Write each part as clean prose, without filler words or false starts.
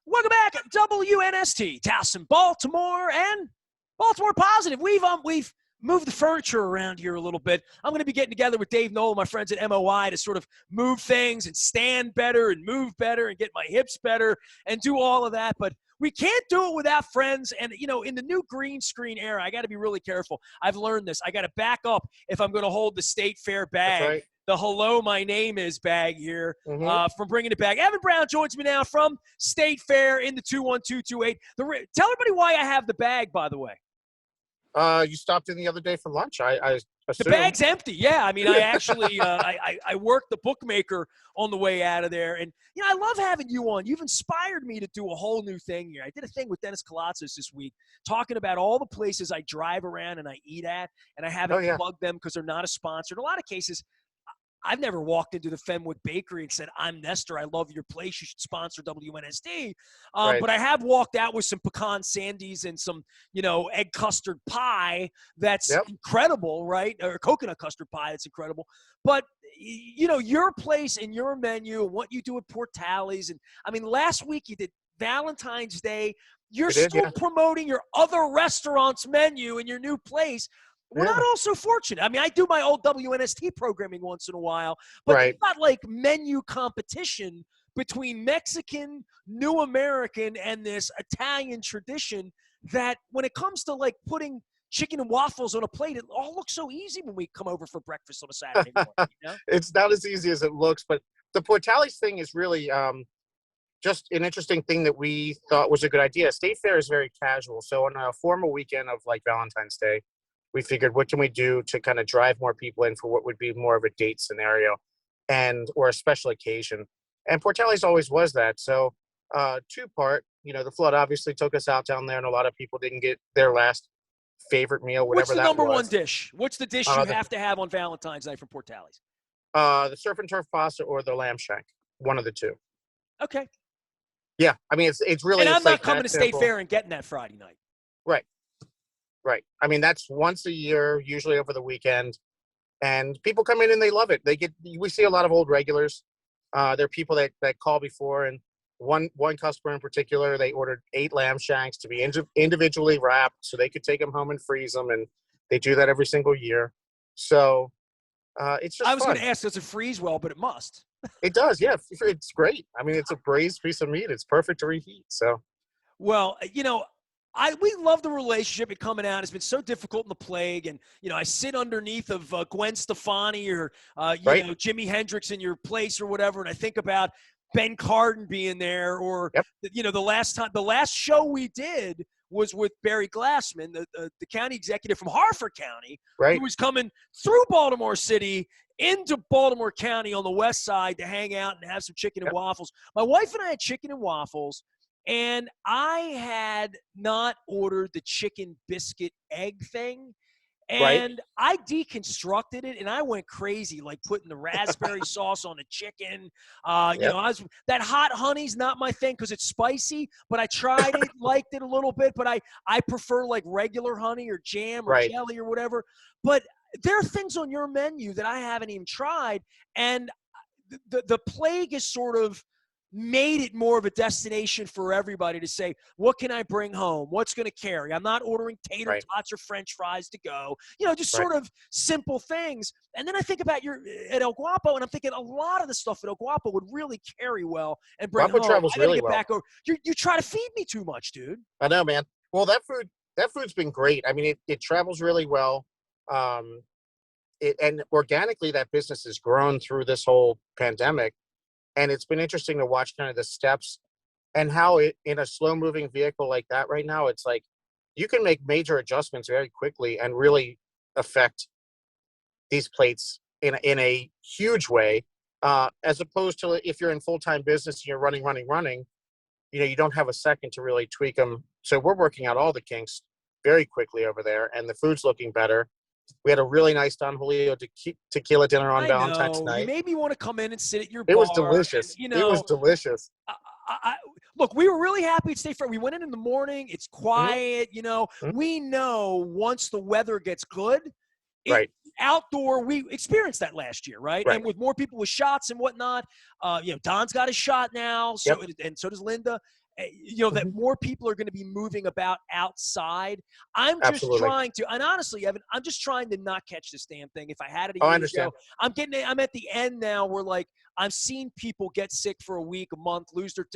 Welcome back, WNST, Towson, Baltimore, and Baltimore Positive. We've moved the furniture around here a little bit. I'm going to be getting together with Dave Knoll, my friends at MOI, to sort of move things and stand better and move better and get my hips better and do all of that. But we can't do it without friends. And, in the new green screen era, I got to be really careful. I've learned this. I got to back up if I'm going to hold the State Fair bag. That's right. The hello, my name is bag here from bringing it back. Evan Brown joins me now from State Fair in the 21228. Tell everybody why I have the bag, by the way. You stopped in the other day for lunch. I assume. The bag's empty. Yeah, I mean, I actually I worked the bookmaker on the way out of there, and I love having you on. You've inspired me to do a whole new thing here. I did a thing with Dennis Kalatzis this week, talking about all the places I drive around and I eat at, and I haven't plugged them because they're not a sponsor. In a lot of cases, I've never walked into the Fenwick Bakery and said, I'm Nestor, I love your place, you should sponsor WNST. Right. But I have walked out with some pecan sandies and some, egg custard pie that's incredible, right? Or coconut custard pie that's incredible. But, your place and your menu and what you do at Portales. And, I mean, last week you did Valentine's Day. You're still promoting your other restaurant's menu in your new place. We're not all so fortunate. I mean, I do my old WNST programming once in a while, but it's not like menu competition between Mexican, New American, and this Italian tradition that when it comes to like putting chicken and waffles on a plate, it all looks so easy when we come over for breakfast on a Saturday morning. It's not as easy as it looks, but the Portales thing is really just an interesting thing that we thought was a good idea. State Fair is very casual. So on a formal weekend of like Valentine's Day, we figured, what can we do to kind of drive more people in for what would be more of a date scenario or a special occasion. And Portales always was that. So two-part, the flood obviously took us out down there, and a lot of people didn't get their last favorite meal, whatever that was. What's the number one dish? What's the dish you have to have on Valentine's Night from Portales? The surf and turf pasta or the lamb shank, one of the two. Okay. Yeah, I mean, it's really. And I'm not coming to State Fair and getting that Friday night. Right. Right. I mean, that's once a year, usually over the weekend, and people come in and they love it. We see a lot of old regulars. There are people that call before, and one customer in particular, they ordered 8 lamb shanks to be individually wrapped so they could take them home and freeze them, and they do that every single year. So it's just I was going to ask, does it freeze well, but it must. It does, yeah. It's great. I mean, it's a braised piece of meat. It's perfect to reheat. So, well, we love the relationship and coming out. It's been so difficult in the plague. And, I sit underneath of Gwen Stefani or, Jimi Hendrix in your place or whatever. And I think about Ben Cardin being there or, the last show we did was with Barry Glassman, the county executive from Harford County, who was coming through Baltimore City into Baltimore County on the west side to hang out and have some chicken and waffles. My wife and I had chicken and waffles. And I had not ordered the chicken biscuit egg thing. And I deconstructed it, and I went crazy, like putting the raspberry sauce on the chicken. That hot honey's not my thing because it's spicy, but I tried it, liked it a little bit. But I prefer like regular honey or jam or jelly or whatever. But there are things on your menu that I haven't even tried. And the plague is sort of made it more of a destination for everybody to say, what can I bring home? What's going to carry? I'm not ordering tater tots or French fries to go. Just sort of simple things. And then I think about at El Guapo, and I'm thinking a lot of the stuff at El Guapo would really carry well and bring Guapo home. travels really well. Back over. You try to feed me too much, dude. I know, man. Well, that food's been great. I mean, it travels really well. And organically, that business has grown through this whole pandemic. And it's been interesting to watch kind of the steps and how it, in a slow moving vehicle like that right now, it's like you can make major adjustments very quickly and really affect these plates in a huge way, as opposed to if you're in full-time business and you're running, you don't have a second to really tweak them. So we're working out all the kinks very quickly over there, and the food's looking better. We had a really nice Don Julio tequila dinner on Valentine's night. You made me want to come in and sit at your bar. It was delicious. And, it was delicious. Look, we were really happy at State Fair. We went in the morning. It's quiet. We know once the weather gets good, outdoor. We experienced that last year, right? Right. And with more people with shots and whatnot, Don's got a shot now, so and so does Linda. That more people are going to be moving about outside. I'm just Absolutely. trying to, and honestly, Evan, I'm just trying to not catch this damn thing. If I had it a I year understand. ago, I'm at the end now where like I'm seeing people get sick for a week, a month, lose their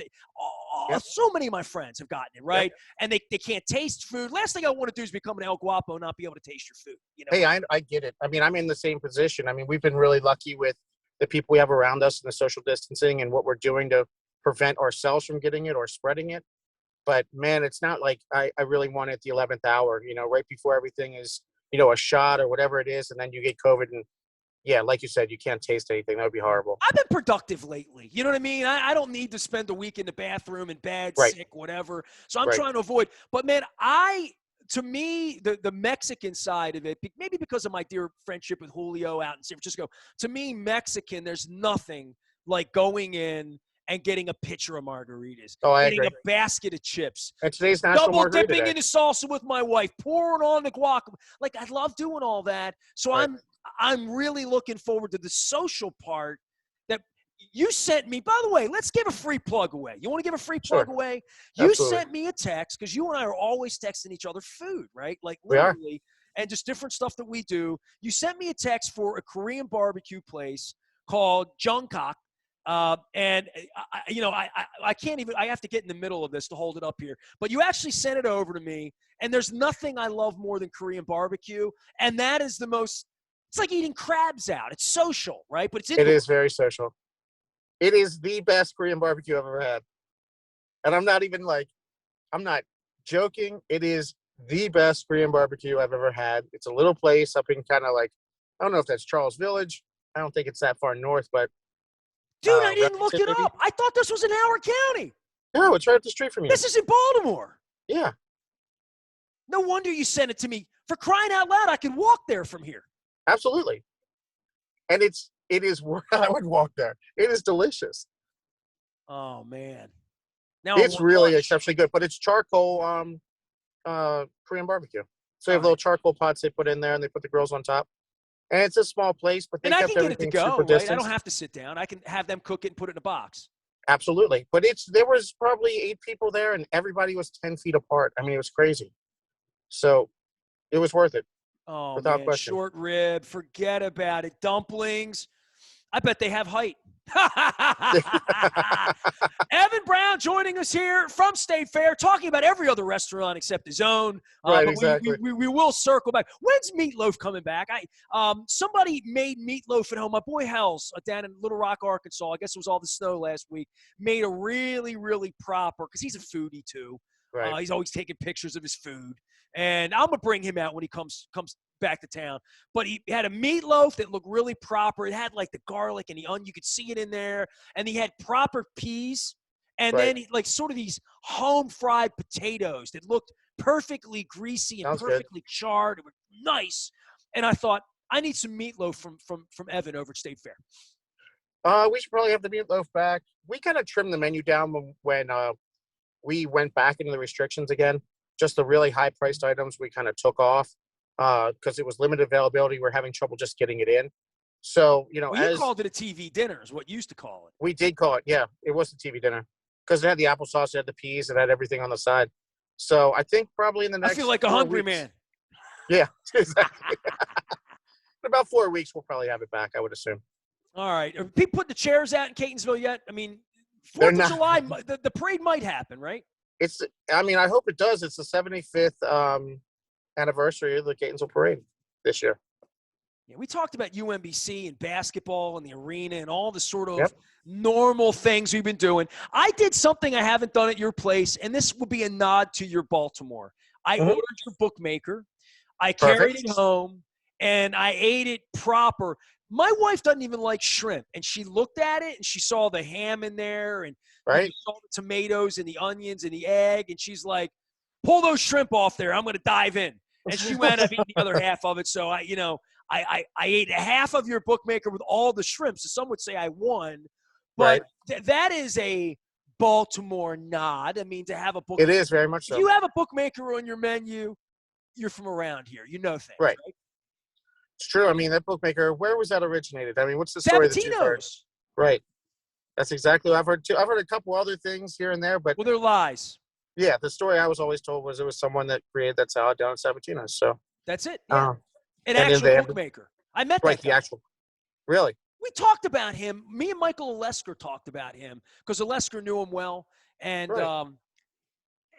so many of my friends have gotten it, right? And they can't taste food. Last thing I want to do is become an El Guapo and not be able to taste your food. Hey, I get it. I mean, I'm in the same position. I mean, we've been really lucky with the people we have around us and the social distancing and what we're doing to prevent ourselves from getting it or spreading it. But man, it's not like I really want it at the 11th hour, right before everything is, a shot or whatever it is. And then you get COVID and yeah, like you said, you can't taste anything. That would be horrible. I've been productive lately. You know what I mean? I don't need to spend a week in the bathroom in bed, Right. sick, whatever. So I'm trying to avoid. But man, to me, the Mexican side of it, maybe because of my dear friendship with Julio out in San Francisco, to me, Mexican, there's nothing like going in and getting a pitcher of margaritas, getting a basket of chips, and today's National double Margarita dipping Day. into salsa with my wife, pouring on the guacamole. Like, I love doing all that. So I'm really looking forward to the social part that you sent me. By the way, let's give a free plug away. You want to give a free plug away? You Absolutely. sent me a text because you and I are always texting each other food, right? Like We are. literally, and just different stuff that we do. You sent me a text for a Korean barbecue place called Jungkook. And I can't even, I have to get in the middle of this to hold it up here, but you actually sent it over to me, and there's nothing I love more than Korean barbecue. And that is it's like eating crabs out. It's social, right? But it is very social. It is the best Korean barbecue I've ever had. And I'm not joking. It is the best Korean barbecue I've ever had. It's a little place up in kind of like, I don't know if that's Charles Village. I don't think it's that far north, but dude, I didn't look it up. I thought this was in Howard County. No, it's right up the street from you. This is in Baltimore. Yeah. No wonder you sent it to me. For crying out loud, I could walk there from here. Absolutely. And it is where I would walk there. It is delicious. Oh man. Now it's really exceptionally good, but it's charcoal Korean barbecue. So they have little charcoal pots they put in there and they put the grills on top. And it's a small place, but they kept everything super distant. I don't have to sit down. I can have them cook it and put it in a box. Absolutely. But there was probably 8 people there and everybody was 10 feet apart. I mean, it was crazy. So it was worth it. Oh, without man. question. Short rib. Forget about it. Dumplings. I bet they have height. Evan Brown joining us here from State Fair, talking about every other restaurant except his own. Right, but exactly. we will circle back. When's Meatloaf coming back? Somebody made meatloaf at home. My boy Hells down in Little Rock, Arkansas. I guess it was all the snow last week. Made a really, really proper, because he's a foodie too. Right. He's always taking pictures of his food, and I'm gonna bring him out when he comes back to town. But he had a meatloaf that looked really proper. It had like the garlic and the onion. You could see it in there. And he had proper peas. And then sort of these home fried potatoes that looked perfectly greasy and perfectly charred. It was nice. And I thought, I need some meatloaf from Evan over at State Fair. We should probably have the meatloaf back. We kind of trimmed the menu down when we went back into the restrictions again. Just the really high priced items we kind of took off. Because it was limited availability. We're having trouble just getting it in. So, you called it a TV dinner is what you used to call it. We did call it. Yeah, it was a TV dinner because it had the applesauce, it had the peas, it had everything on the side. So I think probably in the next I feel like a hungry man. Yeah, exactly. In about 4 weeks, we'll probably have it back, I would assume. All right. Are people putting the chairs out in Catonsville yet? I mean, 4th of July, the parade might happen, right? I hope it does. It's the 75th anniversary of the Catonsville Parade this year. Yeah, we talked about UMBC and basketball and the arena and all the sort of normal things we've been doing. I did something I haven't done at your place, and this will be a nod to your Baltimore. I ordered your bookmaker. I carried it home, and I ate it proper. My wife doesn't even like shrimp, and she looked at it, and she saw the ham in there, and she saw the tomatoes and the onions and the egg, and she's like, pull those shrimp off there. I'm going to dive in. And she wound up eating the other half of it. So I ate half of your bookmaker with all the shrimp. So some would say I won, but that is a Baltimore nod. I mean, to have a bookmaker. It is very much so. If you have a bookmaker on your menu, you're from around here. You know things. Right. It's true. I mean, that bookmaker, where was that originated? I mean, what's the story that you've heard? Sabatino's. Right. That's exactly what I've heard too. I've heard a couple other things here and there, but Well, they're lies. yeah, the story I was always told was it was someone that created that salad down at Sabatino's. So That's it. Yeah. An and then actual they have bookmaker. I met right that the guy. actual really We talked about him. Me and Michael Olesker talked about him because Olesker knew him well. And right.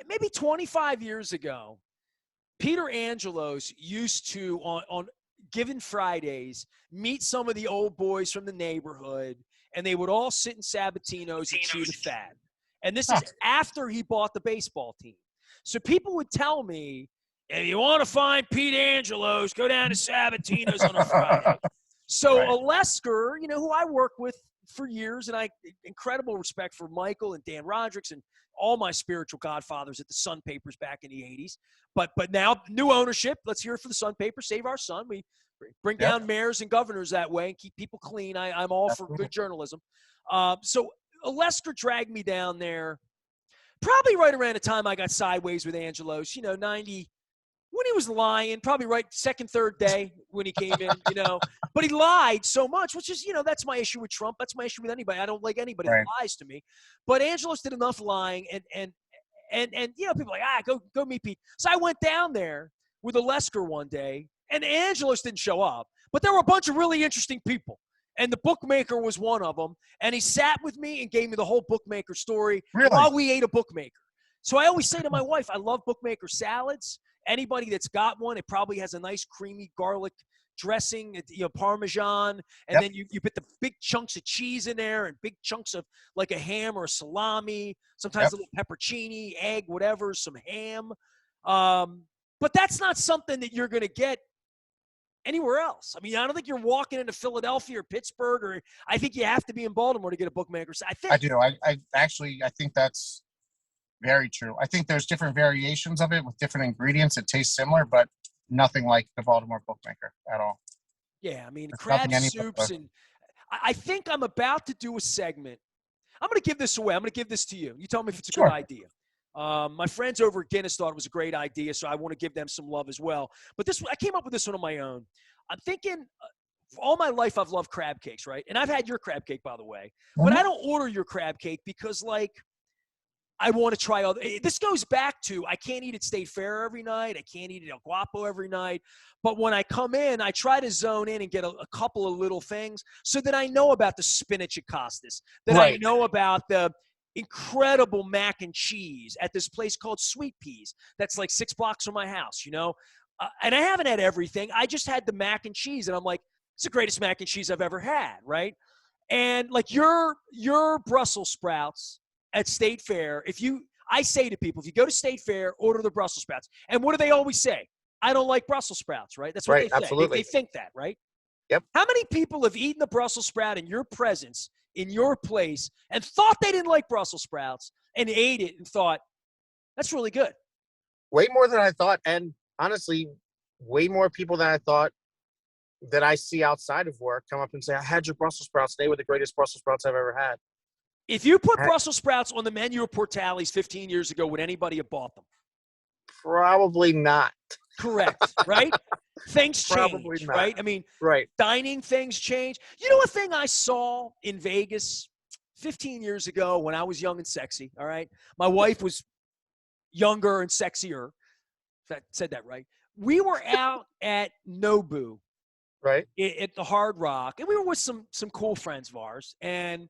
maybe 25 years ago, Peter Angelos used to, on given Fridays, meet some of the old boys from the neighborhood, and they would all sit in Sabatino's and chew the fat. And this is after he bought the baseball team. So people would tell me, if you want to find Pete Angelos, go down to Sabatino's on a Friday. So Right. Olesker, who I worked with for years, and I incredible respect for Michael and Dan Rodricks and all my spiritual godfathers at the Sun Papers back in the 80s. But now new ownership. Let's hear it for the Sun Paper. Save our sun. We bring down mayors and governors that way and keep people clean. I'm all for good journalism. So Olesker dragged me down there probably right around the time I got sideways with Angelos, 90, when he was lying, probably right second, third day when he came in, but he lied so much, which is, that's my issue with Trump. That's my issue with anybody. I don't like anybody that lies to me, but Angelos did enough lying and people are like, go meet Pete. So I went down there with Olesker one day and Angelos didn't show up, but there were a bunch of really interesting people. And the bookmaker was one of them. And he sat with me and gave me the whole bookmaker story while we ate a bookmaker. So I always say to my wife, I love bookmaker salads. Anybody that's got one, it probably has a nice creamy garlic dressing, Parmesan. And then you put the big chunks of cheese in there and big chunks of like a ham or a salami, sometimes a little pepperoncini, egg, whatever, some ham. But that's not something that you're going to get anywhere else. I mean, I don't think you're walking into Philadelphia or Pittsburgh, or I think you have to be in Baltimore to get a bookmaker. I do. I think that's very true. I think there's different variations of it with different ingredients that taste similar, but nothing like the Baltimore bookmaker at all. Yeah, I mean, There's crab soups, and I think I'm about to do a segment. I'm going to give this away. I'm going to give this to you. You tell me if it's a good idea. My friends over at Guinness thought it was a great idea, so I want to give them some love as well. But I came up with this one on my own. I'm thinking, all my life I've loved crab cakes, right? And I've had your crab cake, by the way. But I don't order your crab cake because, I want to try other. This goes back to I can't eat at State Fair every night. I can't eat at El Guapo every night. But when I come in, I try to zone in and get a couple of little things so that I know about the spinach at Costas, that I know about the incredible mac and cheese at this place called Sweet Peas. That's like 6 blocks from my house, and I haven't had everything. I just had the mac and cheese, and I'm like, it's the greatest mac and cheese I've ever had, right? And like your Brussels sprouts at State Fair, I say to people, if you go to State Fair, order the Brussels sprouts. And what do they always say? I don't like Brussels sprouts, right? That's what they say. Absolutely. They think that, right? Yep. How many people have eaten the Brussels sprout in your presence, in your place, and thought they didn't like Brussels sprouts and ate it and thought, that's really good? Way more than I thought. And honestly, way more people than I thought that I see outside of work come up and say, I had your Brussels sprouts. They were the greatest Brussels sprouts I've ever had. If you put Brussels sprouts on the menu of Portales 15 years ago, would anybody have bought them? Probably not. Correct, right? Things Probably change, not. right? I mean, dining things change. You know a thing I saw in Vegas 15 years ago when I was young and sexy, all right? My wife was younger and sexier. If I said that right. We were out at Nobu, right, at the Hard Rock, and we were with some cool friends of ours, and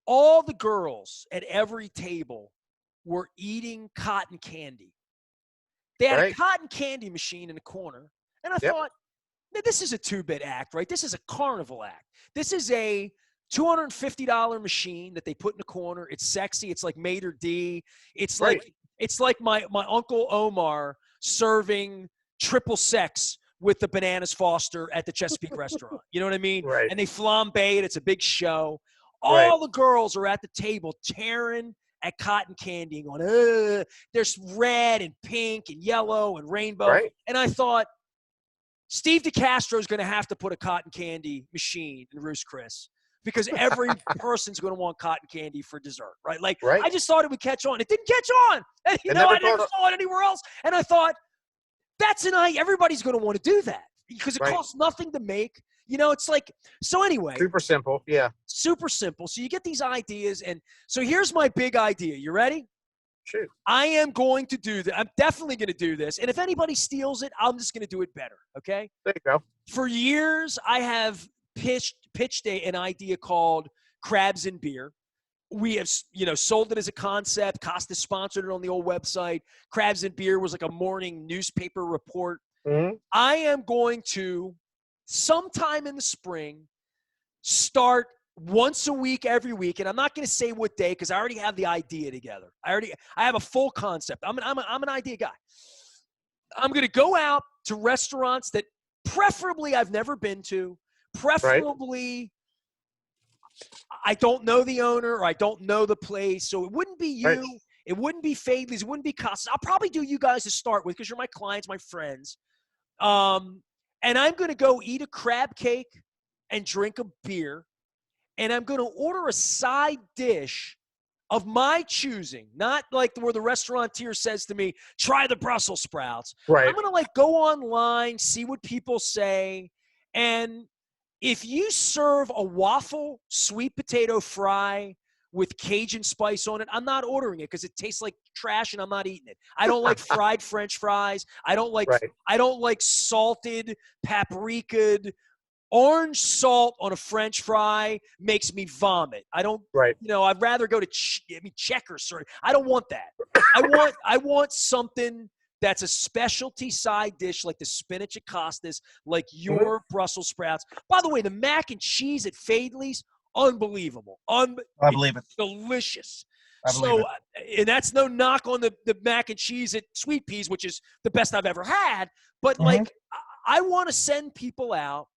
all the girls at every table were eating cotton candy. They had a cotton candy machine in the corner. And I thought, this is a 2-bit act, right? This is a carnival act. This is a $250 machine that they put in the corner. It's sexy. It's like Mater D. It's like my Uncle Omar serving triple sex with the Bananas Foster at the Chesapeake restaurant. You know what I mean? Right. And they flambe it. It's a big show. All the girls are at the table tearing at cotton candy and going, there's red and pink and yellow and rainbow. Right. And I thought, Steve DeCastro is going to have to put a cotton candy machine in Ruth's Chris because every person's going to want cotton candy for dessert, right? I just thought it would catch on. It didn't catch on. And, I never saw it anywhere else. And I thought, that's a night everybody's going to want to do that. because it Right. costs nothing to make. You know, it's like, so anyway, Super simple. Yeah. super simple. So you get these ideas. And so here's my big idea. You ready? Shoot. I am going to do that. I'm definitely going to do this. And if anybody steals it, I'm just going to do it better. Okay. There you go. For years, I have pitched an idea called Crabs and Beer. We have, sold it as a concept. Costa sponsored it on the old website. Crabs and Beer was like a morning newspaper report. Mm-hmm. I am going to, sometime in the spring, start once a week, every week, and I'm not going to say what day because I already have the idea together. I have a full concept. I'm an idea guy. I'm going to go out to restaurants that preferably I've never been to, preferably I don't know the owner or I don't know the place. So it wouldn't be you. Right. It wouldn't be Fadley's. It wouldn't be Costas. I'll probably do you guys to start with because you're my clients, my friends. And I'm going to go eat a crab cake and drink a beer. And I'm going to order a side dish of my choosing, not like where the restaurateur says to me, try the Brussels sprouts. Right. I'm going to go online, see what people say. And if you serve a waffle sweet potato fry with Cajun spice on it, I'm not ordering it because it tastes like trash and I'm not eating it. I don't like fried French fries. I don't like salted, paprikaed. Orange salt on a French fry makes me vomit. I don't, I'd rather go to Checkers. I don't want that. I want something that's a specialty side dish like the spinach at Costas, like your Brussels sprouts. By the way, the mac and cheese at Fadley's, unbelievable. I believe it. Delicious. And that's no knock on the mac and cheese at Sweet Peas, which is the best I've ever had. But I want to send people out.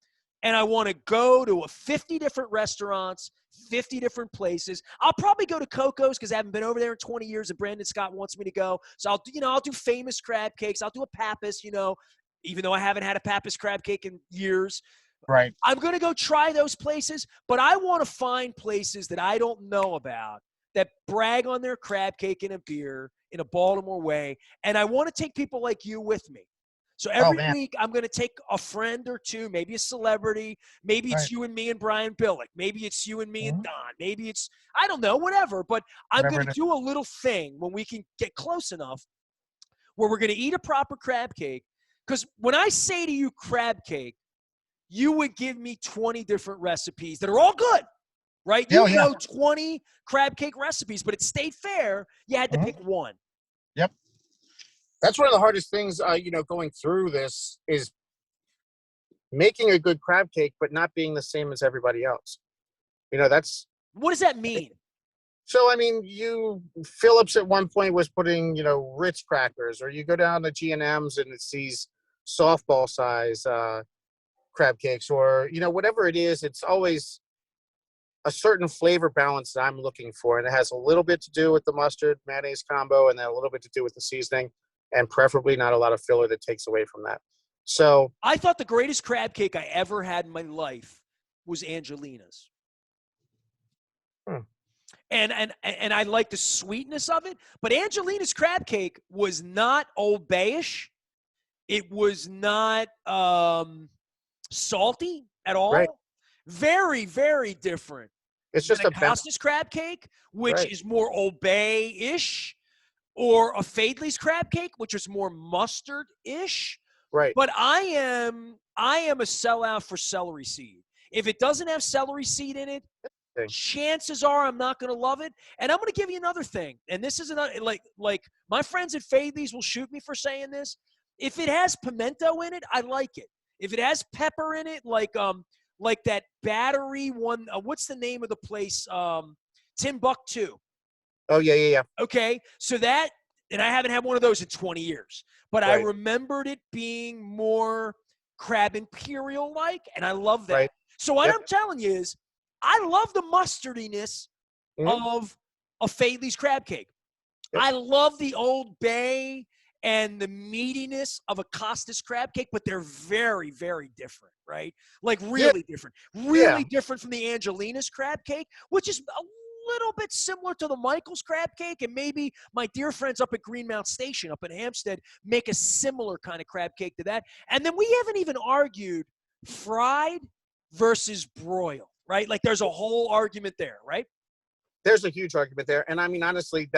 And I want to go to 50 different restaurants, 50 different places. I'll probably go to Coco's because I haven't been over there in 20 years and Brandon Scott wants me to go. So I'll do famous crab cakes. I'll do a Pappas, even though I haven't had a Pappas crab cake in years. Right. I'm going to go try those places, but I want to find places that I don't know about that brag on their crab cake and a beer in a Baltimore way. And I want to take people like you with me. So every week, I'm going to take a friend or two, maybe a celebrity. Maybe it's you and me and Brian Billick. Maybe it's you and me and Don. Maybe it's, I don't know, whatever. But I'm going to do a little thing when we can get close enough where we're going to eat a proper crab cake. Because when I say to you crab cake, you would give me 20 different recipes that are all good, right? You know 20 crab cake recipes, but it stayed fair. You had to pick one. Yep. That's one of the hardest things, going through this is making a good crab cake, but not being the same as everybody else. That's. What does that mean? So, Phillips at one point was putting, Ritz crackers, or you go down to G&M's and it's these softball size crab cakes, or, whatever it is, it's always a certain flavor balance that I'm looking for. And it has a little bit to do with the mustard mayonnaise combo and then a little bit to do with the seasoning. And preferably not a lot of filler that takes away from that. So I thought the greatest crab cake I ever had in my life was Angelina's. And I like the sweetness of it. But Angelina's crab cake was not Old Bay-ish. It was not salty at all. Right. Very, very different. It's just a Costas crab cake, which is more Old Bay-ish. Or a Fadley's crab cake, which is more mustard-ish. Right. But I am a sellout for celery seed. If it doesn't have celery seed in it, chances are I'm not going to love it. And I'm going to give you another thing. And this is another, like my friends at Fadley's will shoot me for saying this. If it has pimento in it, I like it. If it has pepper in it, like that Battery one, what's the name of the place? Timbuktu. Oh, yeah. Okay, so that, and I haven't had one of those in 20 years, but I remembered it being more Crab Imperial-like, and I love that. Right. So what I'm telling you is I love the mustardiness of a Fadley's crab cake. Yep. I love the Old Bay and the meatiness of a Costas crab cake, but they're very, very different, right? Like really different. Really different from the Angelina's crab cake, which is a little bit similar to the Michael's crab cake, and maybe my dear friends up at Greenmount Station up in Hampstead make a similar kind of crab cake to that. And then we haven't even argued fried versus broiled, right? Like there's a whole argument there, right? There's a huge argument there. And I mean, honestly,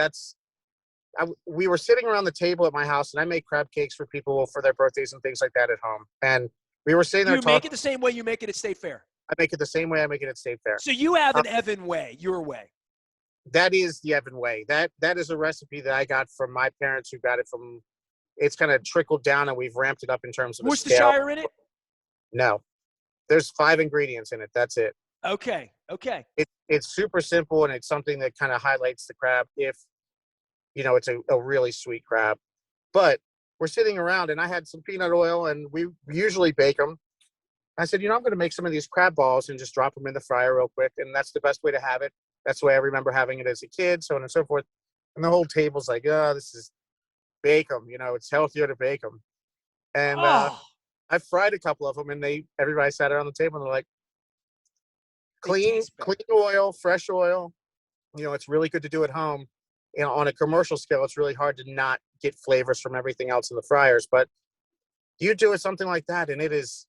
we were sitting around the table at my house, and I make crab cakes for people for their birthdays and things like that at home. And we were sitting there talking. You make it the same way you make it at State Fair? I make it the same way I make it at State Fair. So you have an Evan way, your way. That is the Evan way. That is a recipe that I got from my parents, who got it from. It's kind of trickled down, and we've ramped it up in terms of Worcestershire in it? No, there's 5 ingredients in it. That's it. Okay. It's super simple, and it's something that kind of highlights the crab. If it's a really sweet crab. But we're sitting around, and I had some peanut oil, and we usually bake them. I said, I'm going to make some of these crab balls and just drop them in the fryer real quick. And that's the best way to have it. That's the way I remember having it as a kid, so on and so forth. And the whole table's like, this is bake them. It's healthier to bake them. And I fried a couple of them, and everybody sat around the table, and they're like, clean oil, fresh oil. It's really good to do at home. On a commercial scale, it's really hard to not get flavors from everything else in the fryers. But you do it something like that, and it is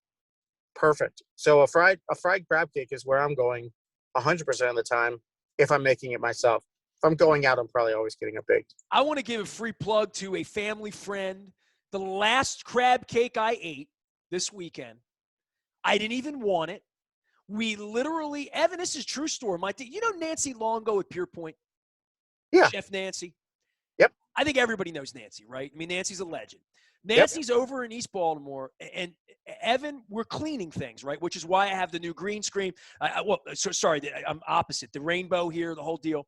perfect. So a fried crab cake is where I'm going 100% of the time if I'm making it myself. If I'm going out, I'm probably always getting it baked. I want to give a free plug to a family friend. The last crab cake I ate this weekend, I didn't even want it. We literally, Evan, this is true story. Nancy Longo at Pier Point? Yeah. Chef Nancy? Yep. I think everybody knows Nancy, right? I mean, Nancy's a legend. Nancy's over in East Baltimore, and Evan, we're cleaning things, right? Which is why I have the new green screen. I'm opposite. The rainbow here, the whole deal.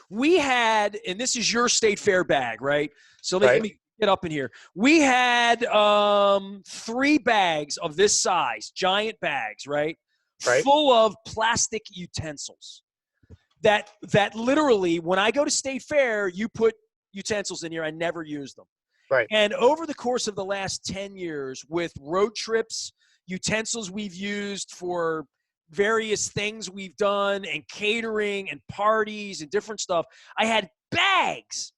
We had, and this is your State Fair bag, right? So let me get up in here. We had 3 bags of this size, giant bags, right? Full of plastic utensils. That literally, when I go to State Fair, you put utensils in here. I never use them. Right. And over the course of the last 10 years, with road trips, utensils we've used for various things we've done, and catering and parties and different stuff, I had bags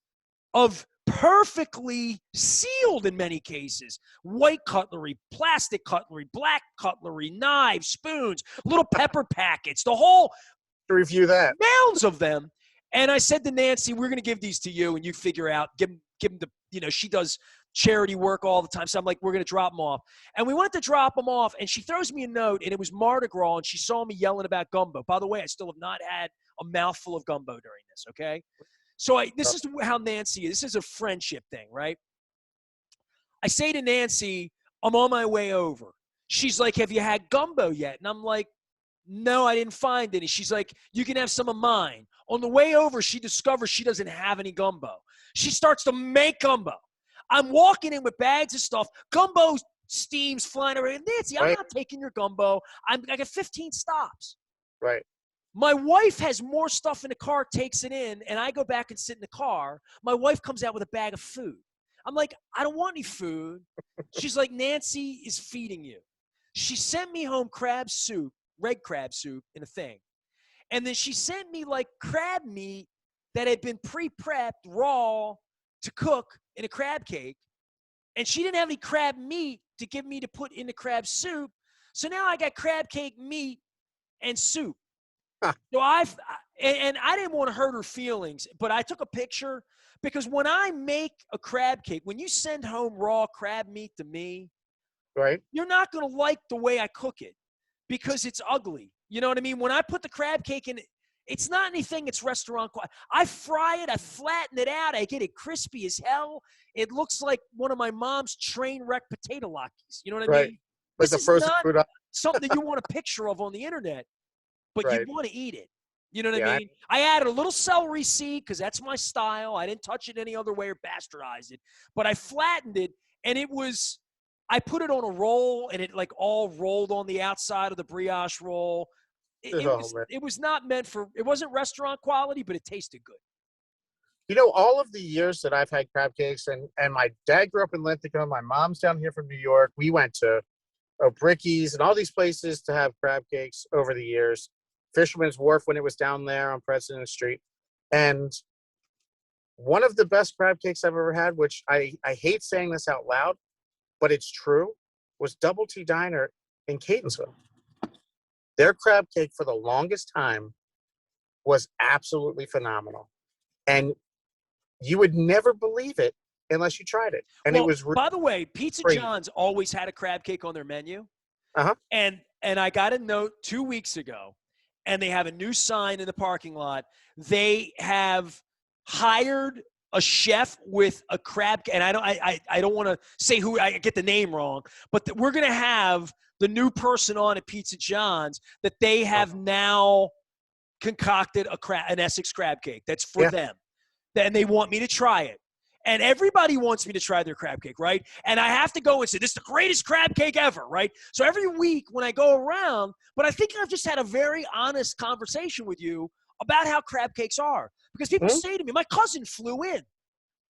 of perfectly sealed, in many cases, white cutlery, plastic cutlery, black cutlery, knives, spoons, little pepper packets, the whole to review that. Mounds of them. And I said to Nancy, we're going to give these to you, and you figure out, give them the, she does charity work all the time. So I'm like, we're going to drop them off. And we went to drop them off, and she throws me a note, and it was Mardi Gras, and she saw me yelling about gumbo. By the way, I still have not had a mouthful of gumbo during this, okay? So this is how Nancy is. This is a friendship thing, right? I say to Nancy, I'm on my way over. She's like, have you had gumbo yet? And I'm like, no, I didn't find any. She's like, you can have some of mine. On the way over, she discovers she doesn't have any gumbo. She starts to make gumbo. I'm walking in with bags of stuff. Gumbo steams flying around. Nancy, I'm not taking your gumbo. I got 15 stops. Right. My wife has more stuff in the car, takes it in, and I go back and sit in the car. My wife comes out with a bag of food. I'm like, I don't want any food. She's like, Nancy is feeding you. She sent me home crab soup, red crab soup in a thing. And then she sent me like crab meat that had been pre-prepped raw to cook in a crab cake. And she didn't have any crab meat to give me to put in the crab soup. So now I got crab cake meat and soup. Huh. So I didn't want to hurt her feelings, but I took a picture because when I make a crab cake, when you send home raw crab meat to me, right, you're not going to like the way I cook it because it's ugly. You know what I mean? When I put the crab cake in, it's not anything. It's restaurant quality. I fry it. I flatten it out. I get it crispy as hell. It looks like one of my mom's train wreck potato lockies. You know what I mean? Like the frozen food. Something that you want a picture of on the internet, but you want to eat it. You know what I mean? I added a little celery seed because that's my style. I didn't touch it any other way or bastardize it. But I flattened it, and I put it on a roll, and it like all rolled on the outside of the brioche roll. It was not meant for – it wasn't restaurant quality, but it tasted good. You know, all of the years that I've had crab cakes, and my dad grew up in Linthicum. My mom's down here from New York. We went to Bricky's and all these places to have crab cakes over the years. Fisherman's Wharf when it was down there on President Street. And one of the best crab cakes I've ever had, which I hate saying this out loud, but it's true, was Double T Diner in Catonsville. Their crab cake for the longest time was absolutely phenomenal. And you would never believe it unless you tried it. And well, it was by the way, Pizza great. John's always had a crab cake on their menu. Uh-huh. And I got a note 2 weeks ago, and they have a new sign in the parking lot. They have hired a chef with a crab, and I don't want to say who, I get the name wrong, but we're going to have the new person on at Pizza John's that they have now concocted an Essex crab cake that's for them. And they want me to try it. And everybody wants me to try their crab cake, right? And I have to go and say, this is the greatest crab cake ever, right? So every week when I go around, but I think I've just had a very honest conversation with you about how crab cakes are. Because people say to me, my cousin flew in.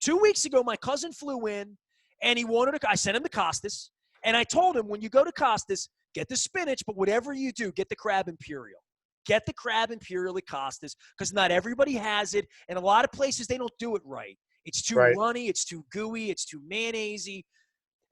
2 weeks ago, my cousin flew in, and he wanted I sent him to Costas, and I told him, when you go to Costas, get the spinach, but whatever you do, get the crab imperial. Get the crab imperial at Costas, because not everybody has it, and a lot of places, they don't do it right. It's too runny, it's too gooey, it's too mayonnaisey.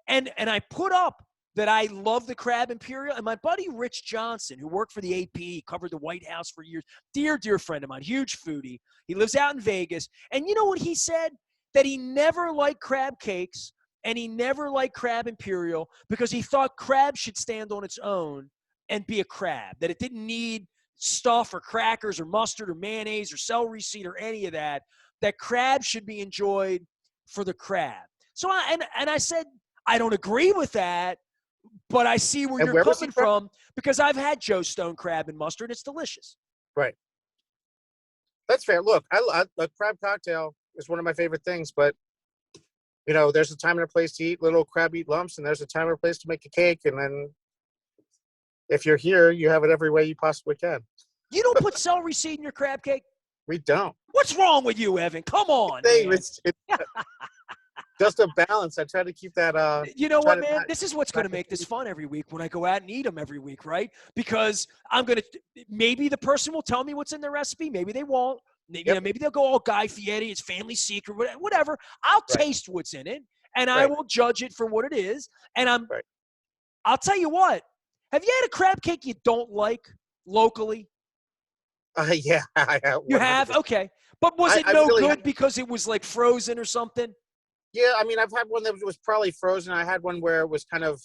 And I put up that I love the crab imperial, and my buddy Rich Johnson, who worked for the AP, covered the White House for years, dear friend of mine, huge foodie. He lives out in Vegas, and you know what he said? That he never liked crab cakes, and he never liked crab imperial because he thought crab should stand on its own and be a crab, that it didn't need stuff or crackers or mustard or mayonnaise or celery seed or any of that, that crab should be enjoyed for the crab. So I said, I don't agree with that, but I see where you're coming from, because I've had Joe Stone crab and mustard. It's delicious. Right. That's fair. Look, a crab cocktail is one of my favorite things, but you know, there's a time and a place to eat little crab eat lumps, and there's a time and a place to make a cake. And then if you're here, you have it every way you possibly can. You don't put celery seed in your crab cake? We don't. What's wrong with you, Evan? Come on. It's just a balance. I try to keep that. You know what, man? This is what's going to make this fun every week when I go out and eat them every week, right? Because maybe the person will tell me what's in the recipe. Maybe they won't. You know, maybe they'll go all Guy Fieri, it's family secret, whatever. I'll taste what's in it, and I will judge it for what it is. And I'll tell you what. Have you had a crab cake you don't like locally? Yeah, I have. You have? Okay. But was it good because it was like frozen or something? Yeah, I mean, I've had one that was probably frozen. I had one where it was kind of,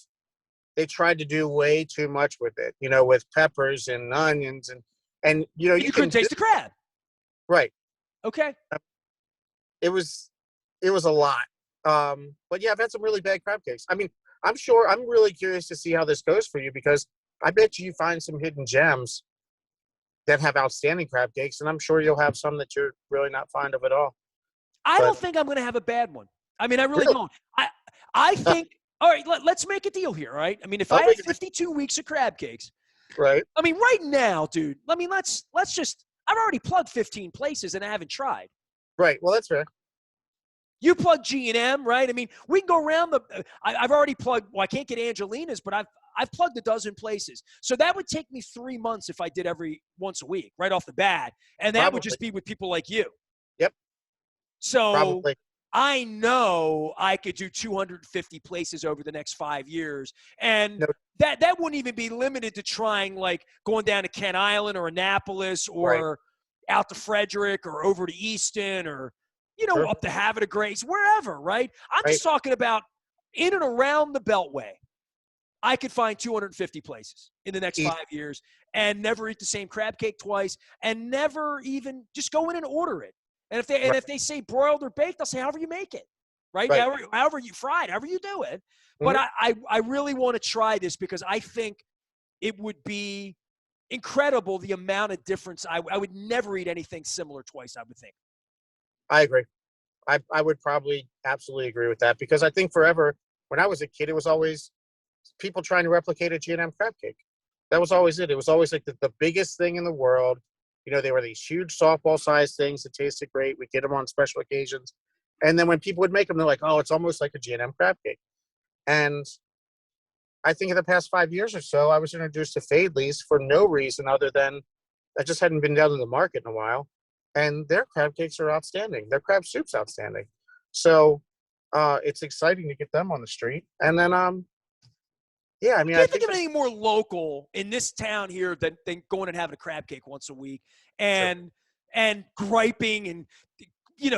they tried to do way too much with it, you know, with peppers and onions and you know, you couldn't taste the crab. Right. Okay. It was a lot. But yeah, I've had some really bad crab cakes. I mean, I'm really curious to see how this goes for you, because I bet you find some hidden gems that have outstanding crab cakes, and I'm sure you'll have some that you're really not fond of at all. I don't think I'm going to have a bad one. I mean, I really don't. I think, all right, let's make a deal here, all right? I mean, if I have 52 weeks of crab cakes, right? I mean, right now, dude, I mean, let's just, I've already plugged 15 places and I haven't tried. Right. Well, that's fair. You plug G&M, right? I mean, we can go around I've already plugged, well, I can't get Angelina's, but I've plugged a dozen places. So that would take me 3 months if I did every once a week, right off the bat. And that would just be with people like you. Yep. So I know I could do 250 places over the next 5 years. And that wouldn't even be limited to trying, like, going down to Kent Island or Annapolis or out to Frederick or over to Easton or, you know, up to Havre de Grace, wherever, right? I'm just talking about in and around the Beltway. I could find 250 places in the next 5 years and never eat the same crab cake twice and never even just go in and order it. And if they say broiled or baked, I'll say however you make it, right? However you fried, however you do it. But I really want to try this because I think it would be incredible the amount of difference. I would never eat anything similar twice, I would think. I agree. I would probably absolutely agree with that, because I think forever, when I was a kid, it was always people trying to replicate a G&M crab cake. That was always it. It was always like the biggest thing in the world. You know, they were these huge softball-sized things that tasted great. We get them on special occasions. And then when people would make them, they're like, oh, it's almost like a G&M crab cake. And I think in the past 5 years or so, I was introduced to Fadley's for no reason other than that just hadn't been down to the market in a while, and their crab cakes are outstanding. Their crab soup's outstanding. So it's exciting to get them on the street. And then yeah, I mean, I I can't think think of anything more local in this town here than going and having a crab cake once a week and griping and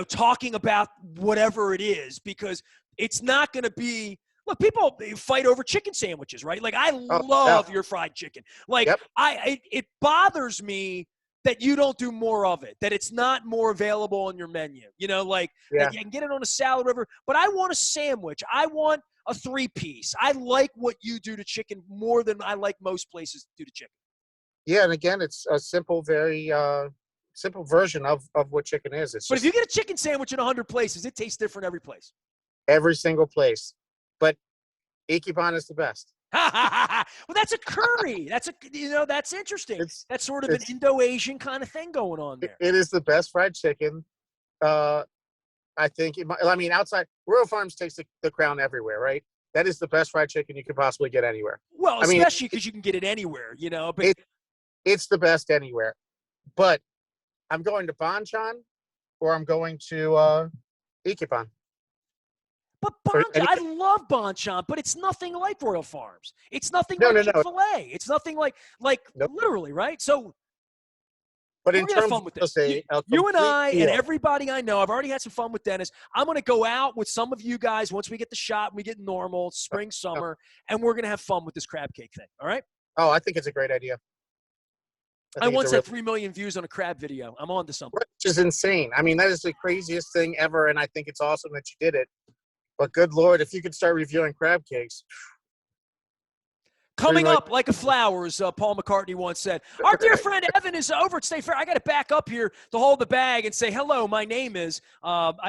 talking about whatever it is, because it's not going to be. Look, people fight over chicken sandwiches, right? Like, I love your fried chicken. Like, it bothers me that you don't do more of it, that it's not more available on your menu. Like, that you can get it on a salad, or whatever. But I want a sandwich. I want a 3-piece. I like what you do to chicken more than I like most places do to chicken. Yeah, and again, it's a simple, very simple version of what chicken is. It's but just, if you get a chicken sandwich in 100 places, it tastes different every place. every single place. But Ichiban is the best. Well, that's a curry. That's that's interesting. That's sort of an Indo-Asian kind of thing going on there. It is the best fried chicken. I think, outside, Royal Farms takes the crown everywhere, right? That is the best fried chicken you could possibly get anywhere. Well, especially because you can get it anywhere, But it's the best anywhere. But I'm going to Banchan, or I'm going to Ichiban. But I love Banchan, but it's nothing like Royal Farms. It's nothing like Chick-fil-A. It's nothing like literally, right? So, but we're in gonna have terms fun with this. you and I and everybody I know, I've already had some fun with Dennis. I'm going to go out with some of you guys once we get the shot, we get normal, spring, summer, and we're going to have fun with this crab cake thing. All right? Oh, I think it's a great idea. I once had 3 million views on a crab video. I'm on to something. Which is insane. I mean, that is the craziest thing ever, and I think it's awesome that you did it. But good Lord, if you could start reviewing crab cakes. Coming up like a flower, as Paul McCartney once said. Our dear friend Evan is over at State Fair. I got to back up here to hold the bag and say, hello, my name is, over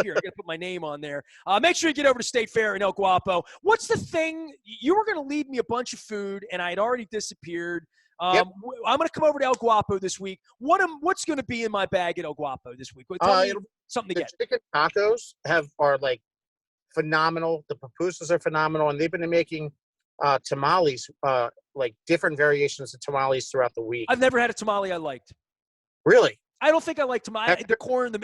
here. I got to put my name on there. Make sure you get over to State Fair in El Guapo. What's the thing? You were going to leave me a bunch of food, and I had already disappeared. I'm going to come over to El Guapo this week. What's going to be in my bag at El Guapo this week? Tell me something to get. The chicken tacos are like phenomenal. The pupusas are phenomenal, and they've been making tamales, like different variations of tamales throughout the week. I've never had a tamale I liked. Really? I don't think I like tamale. The corn,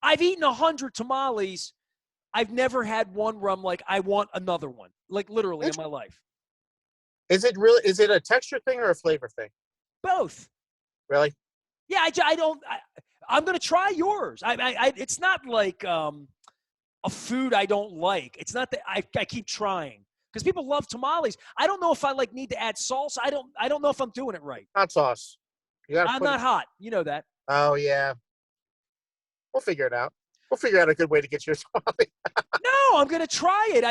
I've eaten 100 tamales. I've never had one where I'm like, I want another one. Like, literally in my life. Is it a texture thing or a flavor thing? Both. Really? Yeah, I'm going to try yours. It's not like a food I don't like. It's not that I keep trying. Because people love tamales. I don't know if I need to add salsa. I don't know if I'm doing it right. Hot sauce. I'm not hot. You know that. Oh yeah. We'll figure it out. We'll figure out a good way to get you a tamale. No, I'm gonna try it.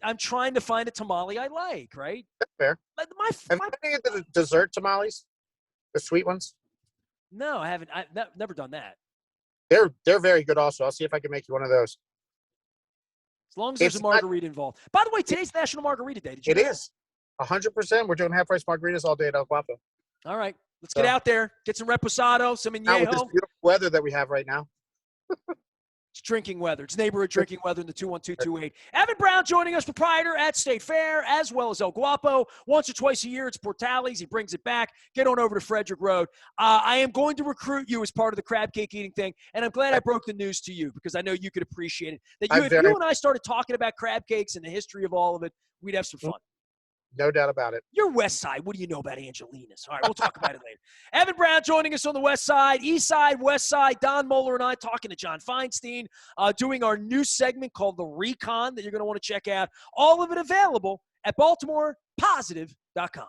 I'm trying to find a tamale I like. Right. That's fair. Have you had any of the dessert tamales? The sweet ones? No, I haven't. I've never done that. They're very good. Also, I'll see if I can make you one of those. As long as there's a margarita involved. By the way, today's National Margarita Day. Did you know? It is 100%. We're doing half-price margaritas all day at El Guapo. All right, let's get out there, get some reposado, some añejo. With this beautiful weather that we have right now. It's drinking weather. It's neighborhood drinking weather in the 21228. Evan Brown joining us, proprietor at State Fair, as well as El Guapo. Once or twice a year, it's Portales. He brings it back. Get on over to Frederick Road. I am going to recruit you as part of the crab cake eating thing, and I'm glad I broke the news to you because I know you could appreciate it. That if you and I started talking about crab cakes and the history of all of it, we'd have some fun. No doubt about it. You're West Side. What do you know about Angelinas? All right, we'll talk about it later. Evan Brown joining us on the West Side, East Side, West Side. Don Moeller and I talking to John Feinstein, doing our new segment called The Recon that you're going to want to check out. All of it available at BaltimorePositive.com.